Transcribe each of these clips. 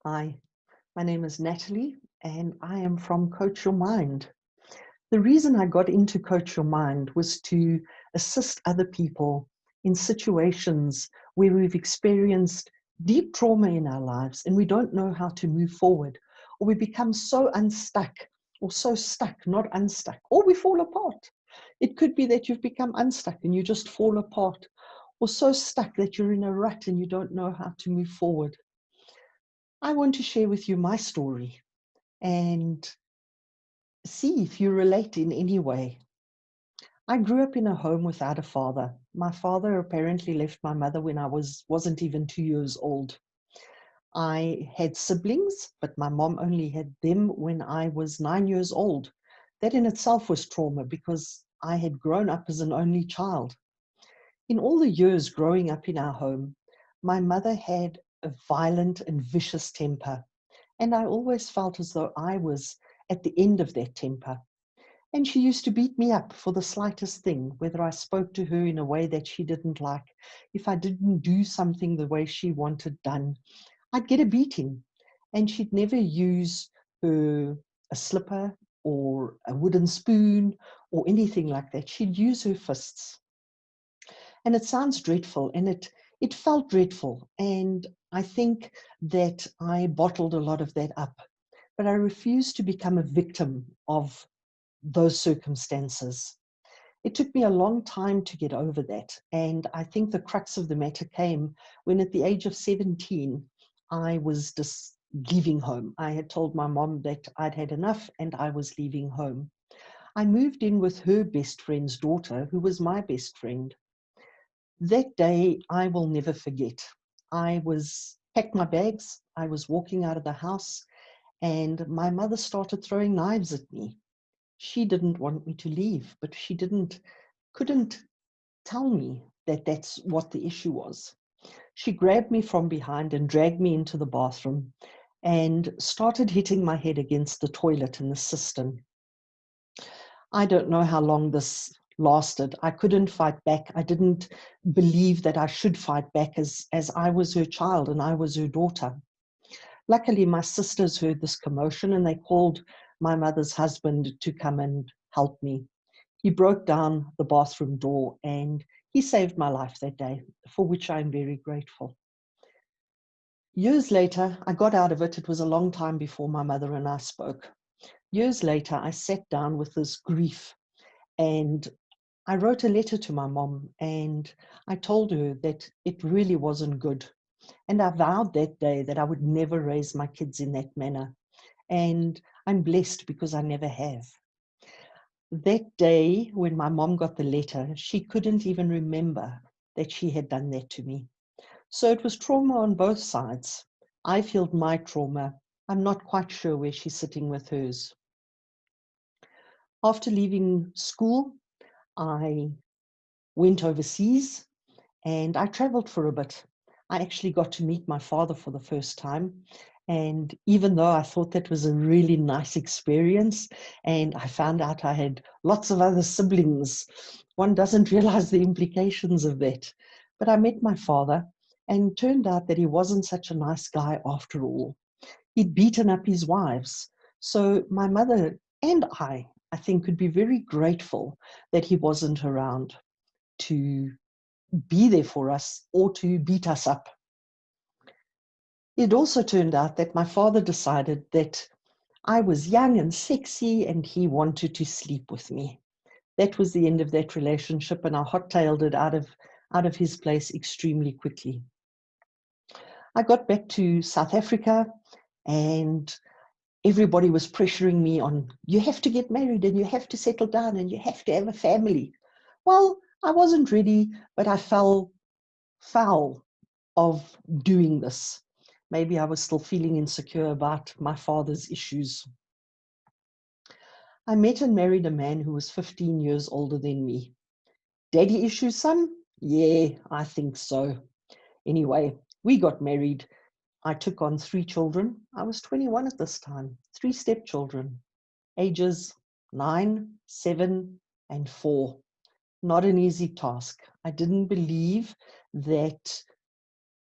Hi, my name is Natalie, and I am from Coach Your Mind. The reason I got into Coach Your Mind was to assist other people in situations where we've experienced deep trauma in our lives and we don't know how to move forward, or we become so unstuck, or so stuck, not unstuck, or we fall apart. It could be that you've become unstuck and you just fall apart, or so stuck that you're in a rut and you don't know how to move forward. I want to share with you my story and see if you relate in any way. I grew up in a home without a father. My father apparently left my mother when I wasn't even 2 years old. I had siblings, but my mom only had them when I was 9 years old. That in itself was trauma because I had grown up as an only child. In all the years growing up in our home, my mother had a violent and vicious temper, and I always felt as though I was at the end of that temper. And she used to beat me up for the slightest thing, whether I spoke to her in a way that she didn't like. If I didn't do something the way she wanted done, I'd get a beating. And she'd never use a slipper or a wooden spoon or anything like that. She'd use her fists. And it sounds dreadful, and it felt dreadful. And I think that I bottled a lot of that up. But I refused to become a victim of those circumstances. It took me a long time to get over that. And I think the crux of the matter came when, at the age of 17, I was just leaving home. I had told my mom that I'd had enough and I was leaving home. I moved in with her best friend's daughter, who was my best friend. That day, I will never forget. I was packed my bags, I was walking out of the house, and my mother started throwing knives at me. She didn't want me to leave, but she couldn't tell me that that's what the issue was. She grabbed me from behind and dragged me into the bathroom and started hitting my head against the toilet in the cistern. I don't know how long this lasted. I couldn't fight back. I didn't believe that I should fight back as I was her child and I was her daughter. Luckily, my sisters heard this commotion and they called my mother's husband to come and help me. He broke down the bathroom door and he saved my life that day, for which I'm very grateful. Years later, I got out of it. It was a long time before my mother and I spoke. Years later, I sat down with this grief and I wrote a letter to my mom and I told her that it really wasn't good. And I vowed that day that I would never raise my kids in that manner. And I'm blessed because I never have. That day, when my mom got the letter, she couldn't even remember that she had done that to me. So it was trauma on both sides. I feel my trauma. I'm not quite sure where she's sitting with hers. After leaving school, I went overseas and I traveled for a bit. I actually got to meet my father for the first time. And even though I thought that was a really nice experience, and I found out I had lots of other siblings, one doesn't realize the implications of that. But I met my father, and turned out that he wasn't such a nice guy after all. He'd beaten up his wives. So my mother and I think, could be very grateful that he wasn't around to be there for us or to beat us up. It also turned out that my father decided that I was young and sexy and he wanted to sleep with me. That was the end of that relationship, and I hot-tailed it out of his place extremely quickly. I got back to South Africa and everybody was pressuring me on, you have to get married and you have to settle down and you have to have a family. Well, I wasn't ready, but I fell foul of doing this. Maybe I was still feeling insecure about my father's issues. I met and married a man who was 15 years older than me. Daddy issues, son? Yeah, I think so. Anyway, we got married. I took on 3 children. I was 21 at this time, 3 stepchildren, ages 9, 7, and 4. Not an easy task. I didn't believe that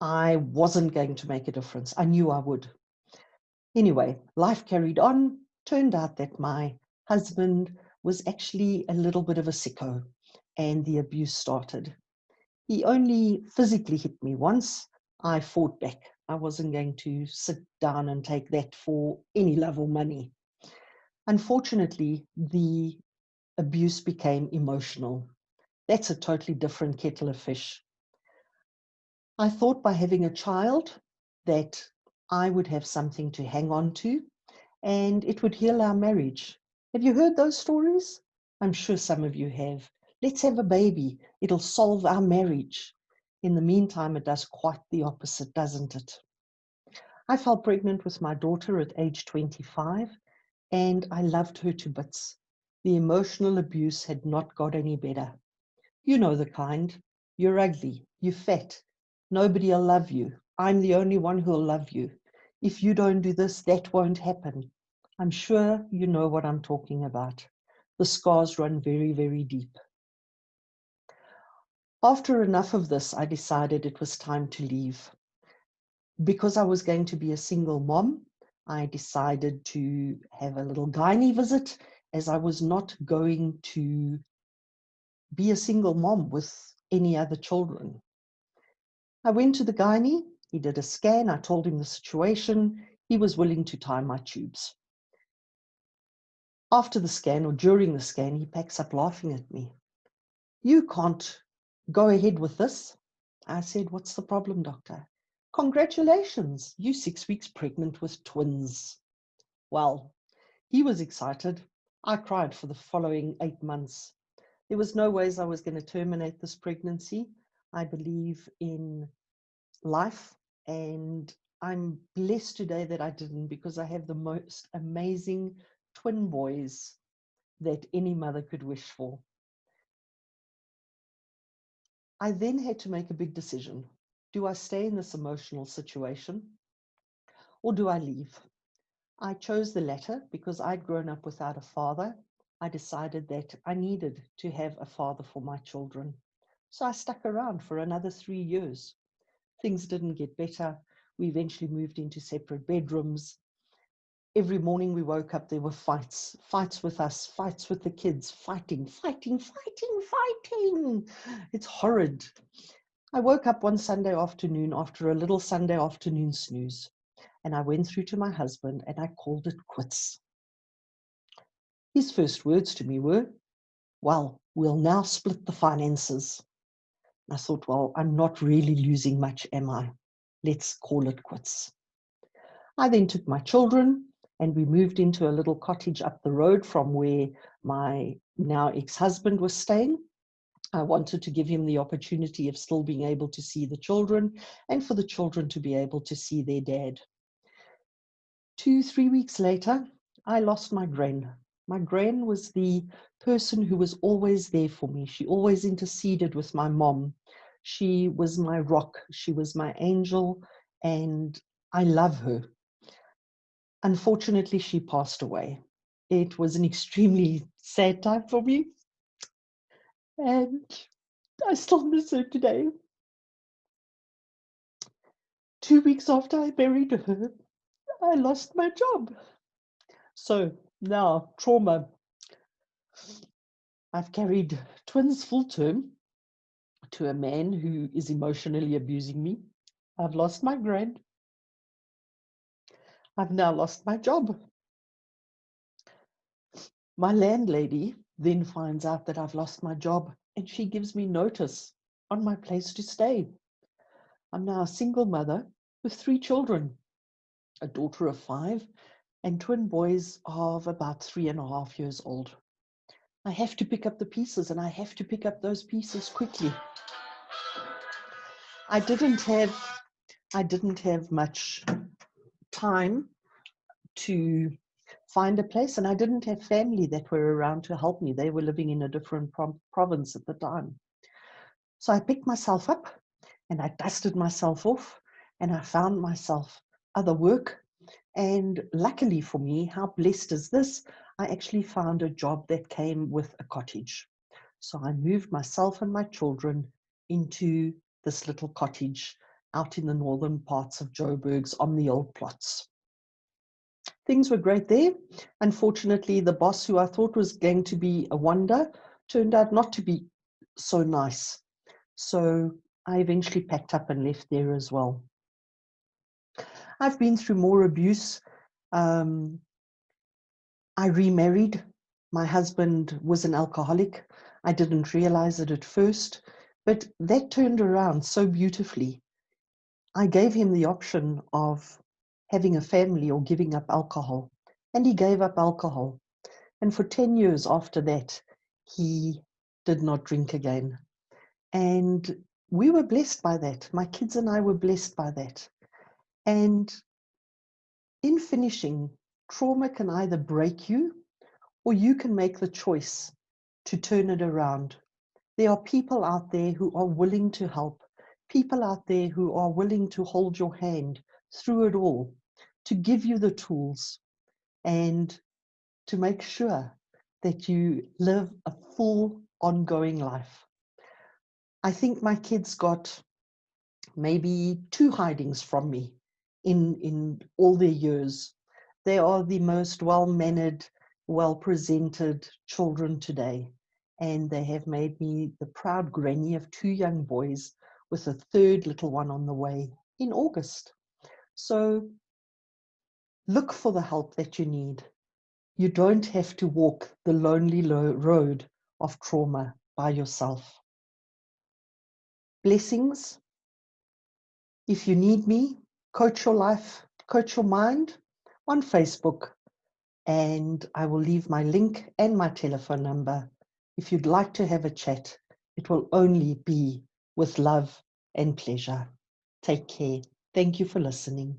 I wasn't going to make a difference. I knew I would. Anyway, life carried on. Turned out that my husband was actually a little bit of a sicko, and the abuse started. He only physically hit me once. I fought back. I wasn't going to sit down and take that for any love or money. Unfortunately, the abuse became emotional. That's a totally different kettle of fish. I thought by having a child that I would have something to hang on to and it would heal our marriage. Have you heard those stories? I'm sure some of you have. Let's have a baby. It'll solve our marriage. In the meantime, it does quite the opposite, doesn't it? I fell pregnant with my daughter at age 25, and I loved her to bits. The emotional abuse had not got any better. You know the kind. You're ugly. You're fat. Nobody'll love you. I'm the only one who'll love you. If you don't do this, that won't happen. I'm sure you know what I'm talking about. The scars run very, very deep. After enough of this, I decided it was time to leave. Because I was going to be a single mom, I decided to have a little gynae visit, as I was not going to be a single mom with any other children. I went to the gynae, he did a scan, I told him the situation, he was willing to tie my tubes. After the scan or during the scan, he packs up laughing at me. You can't go ahead with this. I said, what's the problem, doctor? Congratulations, you 6 weeks pregnant with twins. Well, he was excited. I cried for the following 8 months. There was no ways I was going to terminate this pregnancy. I believe in life, and I'm blessed today that I didn't, because I have the most amazing twin boys that any mother could wish for. I then had to make a big decision. Do I stay in this emotional situation or do I leave? I chose the latter because I'd grown up without a father. I decided that I needed to have a father for my children. So I stuck around for another 3 years. Things didn't get better. We eventually moved into separate bedrooms. Every morning we woke up, there were fights with us, fights with the kids, fighting. It's horrid. I woke up one Sunday afternoon after a little Sunday afternoon snooze, and I went through to my husband and I called it quits. His first words to me were, well, we'll now split the finances. I thought, well, I'm not really losing much, am I? Let's call it quits. I then took my children and we moved into a little cottage up the road from where my now ex-husband was staying. I wanted to give him the opportunity of still being able to see the children and for the children to be able to see their dad. 2-3 weeks later, I lost my gran. My gran was the person who was always there for me. She always interceded with my mom. She was my rock. She was my angel, and I love her. Unfortunately, she passed away. It was an extremely sad time for me, and I still miss her today. 2 weeks after I buried her, I lost my job. So now, trauma. I've carried twins full term to a man who is emotionally abusing me. I've lost my gran. I've now lost my job. My landlady then finds out that I've lost my job and she gives me notice on my place to stay. I'm now a single mother with 3 children, a daughter of 5 and twin boys of about 3.5 years old. I have to pick up the pieces, and I have to pick up those pieces quickly. I didn't have much time to find a place, and I didn't have family that were around to help me. They were living in a different province at the time. So I picked myself up and I dusted myself off and I found myself other work. And luckily for me, how blessed is this? I actually found a job that came with a cottage. So I moved myself and my children into this little cottage out in the northern parts of Joburg's on the old plots. things were great there. Unfortunately, the boss who I thought was going to be a wonder turned out not to be so nice. So I eventually packed up and left there as well. I've been through more abuse. I remarried. My husband was an alcoholic. I didn't realize it at first, but that turned around so beautifully. I gave him the option of having a family or giving up alcohol, and he gave up alcohol. And for 10 years after that, he did not drink again. And we were blessed by that. My kids and I were blessed by that. And in finishing, trauma can either break you or you can make the choice to turn it around. There are people out there who are willing to help, people out there who are willing to hold your hand through it all, to give you the tools and to make sure that you live a full, ongoing life. I think my kids got maybe 2 hidings from me in all their years. They are the most well-mannered, well-presented children today. And they have made me the proud granny of 2 young boys with a 3rd little one on the way in August. So look for the help that you need. You don't have to walk the lonely road of trauma by yourself. Blessings. If you need me, Coach Your Life, Coach Your Mind on Facebook. And I will leave my link and my telephone number. If you'd like to have a chat, it will only be with love and pleasure. Take care. Thank you for listening.